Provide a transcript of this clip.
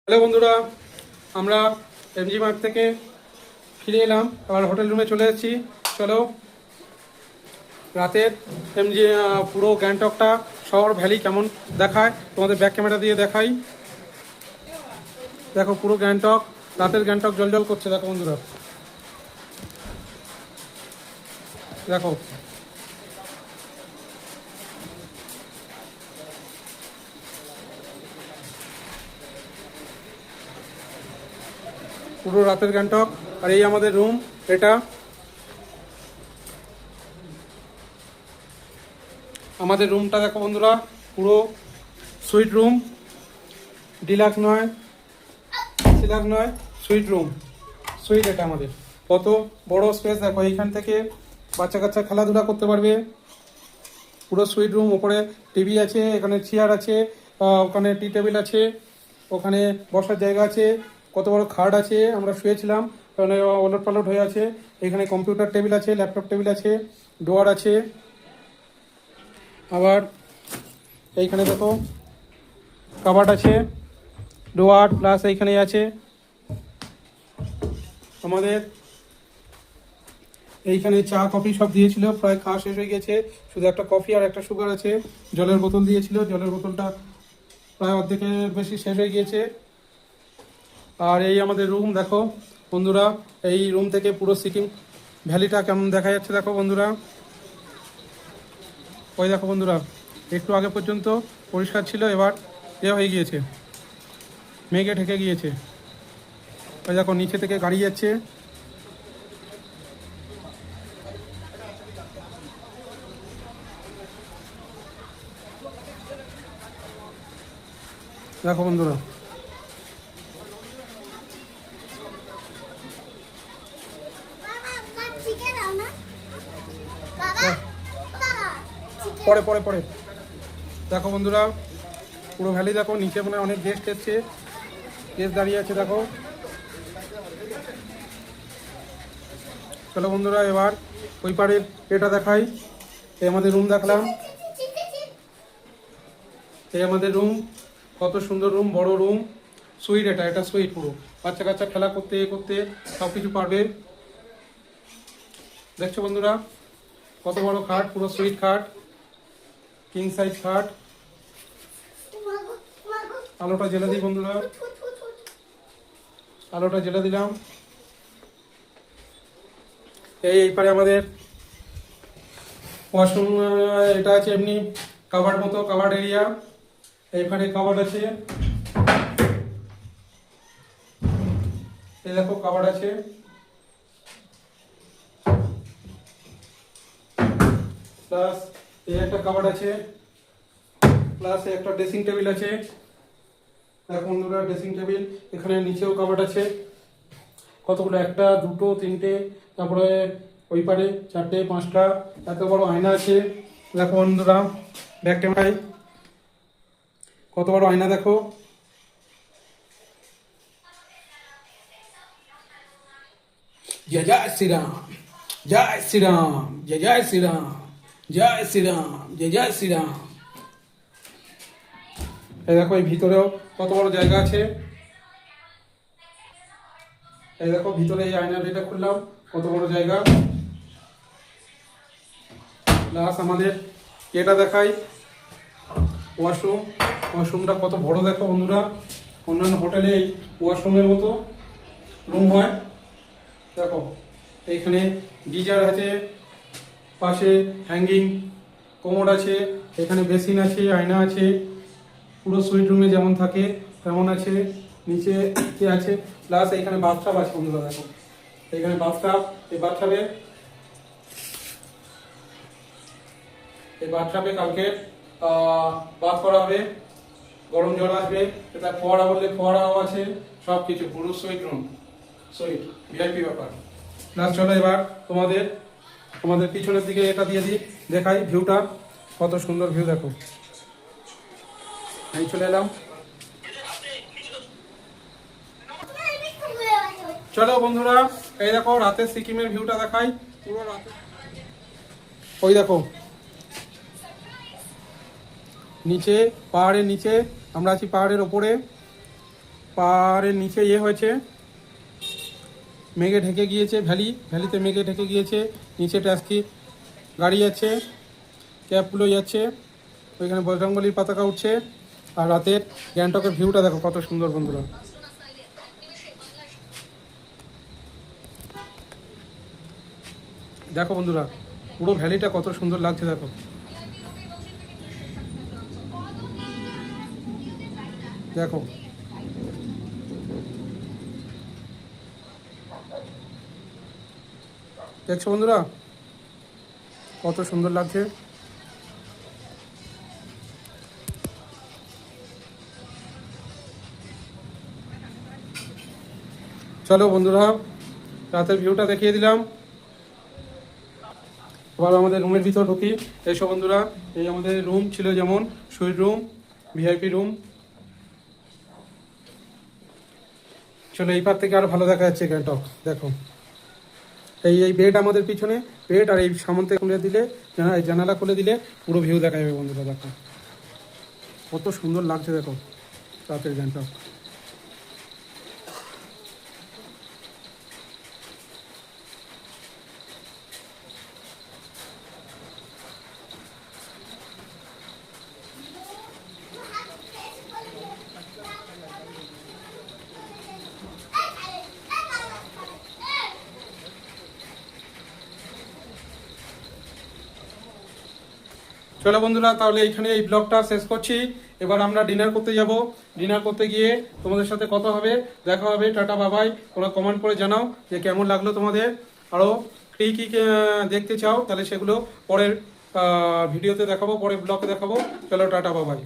Hello বন্ধুরা, আমরা MG mart থেকে ফিরে এলাম, আবার হোটেল রুমে চলে এসেছি। চলো রাতের এমজি পুরো গ্যাংটকটা শহর ভ্যালি কেমন দেখায় তোমাদের ব্যাক ক্যামেরা দিয়ে দেখাই। দেখো পুরো গ্যাংটক, রাতের গ্যাংটক জলজল করছে। দেখো বন্ধুরা, দেখো পুরো রাতের গ্যাংটক। আর এই আমাদের রুম, এটা আমাদের রুমটা দেখো বন্ধুরা, পুরো সুইট রুম, ডিলাক্স নয়, ডিলাক্স নয়, সুইট রুম, সুইট। এটা আমাদের কত বড় স্পেস দেখো, এইখান থেকে বাচ্চা কাচ্চা খেলাধুলা করতে পারবে। পুরো সুইট রুম, ওপরে টিভি আছে, এখানে চেয়ার আছে, ওখানে টি টেবিল আছে, ওখানে বসার জায়গা আছে, কত বড় খাট আছে, আমরা শুয়েছিলাম, ওখানে ওলট পালট হয়ে আছে। এখানে কম্পিউটার টেবিল আছে, ল্যাপটপ টেবিল আছে, ডোয়ার আছে। আবার এইখানে দেখো কাবার্ড আছে, ডোয়ার প্লাস এইখানে আছে আমাদের। এইখানে চা কফি সব দিয়েছিল, প্রায় খাওয়া শেষ হয়ে গেছে, শুধু একটা কফি আর একটা সুগার আছে। জলের বোতল দিয়েছিল, জলের বোতলটা প্রায় অর্ধেকের বেশি শেষ হয়ে গিয়েছে। আর এই আমাদের রুম দেখো বন্ধুরা, এই রুম থেকে পুরো সিকিম ভ্যালিটা কেমন দেখা যাচ্ছে দেখো বন্ধুরা। ওই দেখো বন্ধুরা, একটু আগে পর্যন্ত পরিষ্কার ছিল, এবার হয়ে গিয়েছে, মেঘে ঢেকে গিয়েছে। ওই দেখো নিচে থেকে গাড়ি যাচ্ছে। দেখো বন্ধুরা, পরে পরে পরে দেখো বন্ধুরা, পুরো ভ্যালি দেখো। নিচে মনে হয় অনেক গেস্ট এসছে, গেস্ট দাঁড়িয়ে আছে দেখো। চলো বন্ধুরা, এবার ওই পারের এটা দেখাই। এই আমাদের রুম দেখলাম, এই আমাদের রুম, কত সুন্দর রুম, বড় রুম, সুইট। এটা সুইট, পুরো বাচ্চা কাচ্চা খেলা করতে করতে সব কিছু পারবে। দেখছো বন্ধুরা, কত বড় খাট, পুরো সুইট খাট, কিং সাইজ খাট। আলোটা জ্বেলে দিই বন্ধুরা, আলোটা জ্বেলে দিলাম। এই পারে আমাদের ওয়াশরুম, এটা আছে এমনি কাভার্ড মতো, কাভার্ড এরিয়া। এইখানে কাভার্ড আছে, এই দেখো কাভার্ড আছে, প্লাস এই একটা কাভার্ড আছে, প্লাস একটা ড্রেসিং টেবিল আছে। দেখো বন্ধুরা, ড্রেসিং টেবিল, এখানে নিচেও কাভার্ড আছে কতগুলো, একটা দুটো তিনটে, তারপরে ওই পারে চারটে পাঁচটা, এত বড় আয়না আছে। দেখো বন্ধুরা, ব্যাক ক্যামেরায় কত বড় আয়না দেখো। জয় জয় শ্রীরাম, জয় শ্রীরাম, জয় জয় শ্রীরাম, জয় শ্রীরাম, জয় জয় শ্রীরাম। এই দেখো, এই ভিতরেও কত বড় জায়গা আছে। এই দেখো ভিতরে, এই আয়নাটা এটা খুললাম, কত বড় জায়গা। প্লাস আমাদের এটা দেখাই, ওয়াশরুম, ওয়াশরুমটা কত বড় দেখো বন্ধুরা। অন্যান্য হোটেলে এই ওয়াশরুমের মতো রুম হয়। দেখো এইখানে গিজার আছে, পাশে হ্যাঙ্গিং কোমোড আছে, এখানে বেসিন আছে, আয়না আছে, পুরো সুইট রুমে যেমন থাকে তেমন আছে। নিচে কি আছে, প্লাস এইখানে বাথটাব আছে বন্ধুরা। দেখো এইখানে বাথটাব, এই বাথটাবে কালকে বাথ করা হবে, গরম জল আসবে, এটা ফোয়ারা বললে ফোয়ারাও আছে, সব কিছু পুরো সুইট রুম, সুইট ভিআইপি ব্যাপার। প্লাস চলো এবার তোমাদের পিছনের দিকে এটা দিয়ে দিই, দেখাই ভিউটা, কত সুন্দর ভিউ দেখো। আমি চলে এলাম, চলো বন্ধুরা, এই দেখো রাতের সিকিমের ভিউটা দেখাই, পুরো রাতে। ওই দেখো নিচে, পাহাড়ের নিচে, আমরা আছি পাহাড়ের ওপরে। পাহাড়ের নিচে হয়েছে, মেঘে ঢেকে গিয়েছে, ভ্যালিতে মেঘে ঢেকে গিয়েছে, নিচে ট্যাক্সি গাড়ি যাচ্ছে, ক্যাবগুলো যাচ্ছে, ওইখানে বজরংবলির পতাকা উঠছে। আর রাতের গ্যাংটকের ভিউটা দেখো কত সুন্দর বন্ধুরা। দেখো বন্ধুরা, পুরো ভ্যালিটা কত সুন্দর লাগছে দেখো। দেখো দেখছো বন্ধুরা কত সুন্দর লাগছে। চলো বন্ধুরা, রাতের ভিউটা দেখিয়ে দিলাম। এবার আমাদের রুমের ভিতর ঢুকি। এসো বন্ধুরা, এই আমাদের রুম ছিল, যেমন সুইট রুম, ভিআইপি রুম। চলো এই পার থেকে আরো ভালো দেখা যাচ্ছে গ্যাংটক। দেখো এই বেড আমাদের পিছনে বেড, আর এই সামনে খুলে দিলে, জানালা খুলে দিলে পুরো ভিউ দেখা যাবে বন্ধুরা। দেখো কত সুন্দর লাগছে দেখো রাতের গ্যাংটক। চলো বন্ধুরা, তাহলে এইখানে এই ব্লগটা শেষ করছি। এবার আমরা ডিনার করতে যাব। ডিনার করতে গিয়ে তোমাদের সাথে কথা হবে, দেখা হবে। টাটা বাবাই। তোমরা কমেন্ট করে জানাও যে কেমন লাগলো তোমাদের, আরও কী কী দেখতে চাও, তাহলে সেগুলো পরের ভিডিওতে দেখাবো, পরের ব্লগে দেখাবো। চলো টাটা বাবাই।